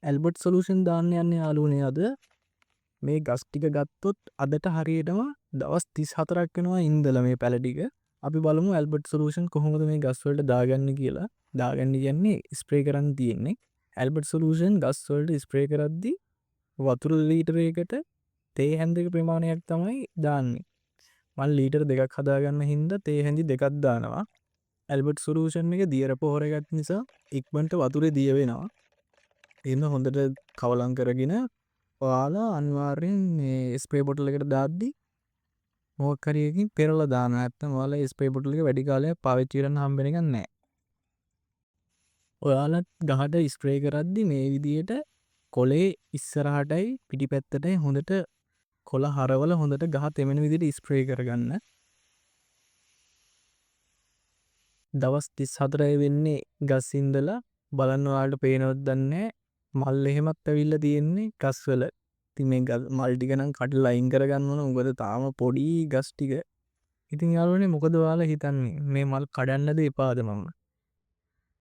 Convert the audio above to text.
Albert solution දාන්න යන්නේ යාළුවනේ අද මේ ගස් ටික ගත්තොත් අදට හරියටම දවස් 34ක් වෙනවා ඉඳලා මේ පැල ටික. අපි බලමු ඇල්බට් සොලූෂන් කොහොමද මේ ගස් වලට දාගන්නේ කියලා. දාගන්න කියන්නේ ස්ප්‍රේ කරන්න තියෙන්නේ. ඇල්බට් සොලූෂන් ගස් වලට ස්ප්‍රේ කරද්දී වතුර ලීටරයකට තේ හැන්දක ප්‍රමාණයක් තමයි දාන්නේ. මම ලීටර් 2ක් හදාගන්න හින්දා තේ හැඳි 2ක් දානවා. ඇල්බට් සොලූෂන් එක දියර පොහොර එකක් නිසා ඉක්මනට වතුරේ දිය වෙනවා. එහෙනම් හොඳට කවලම් කරගෙන ඔයාලා අනිවාර්යෙන් මේ ස්ප්‍රේ බොටල් එකට දාද්දි මොකක් හරි එකකින් පෙරලා දානවා. නැත්නම් ඔයාලා ස්ප්‍රේ බොටල් එක වැඩි කාලයක් පාවිච්චි කරන්න හම්බෙන එකක් නැහැ. ඔයාලා ගහට ස්ප්‍රේ කරද්දි මේ විදියට කොලේ ඉස්සරහටයි පිටිපැත්තටයි හොඳට කොළ හරවල හොඳට ගහ තෙමෙන විදියට ස්ප්‍රේ කරගන්න. දවස් 34යි වෙන්නේ ගස් ඉඳලා බලන්න ඔයාලට පේනවද දන්නේ මල් එහෙමත් ඇවිල්ලා තියෙන්නේ ගස් වල. ඉතින් මේ මල් ටික නම් කඩලා අයින් කරගන්න ඕන. මොකද තාම පොඩි ගස් ටික. ඉතින් යාළුවනේ මොකද ඔයාලා හිතන්නේ මේ මල් කඩන්නද එපාද මම?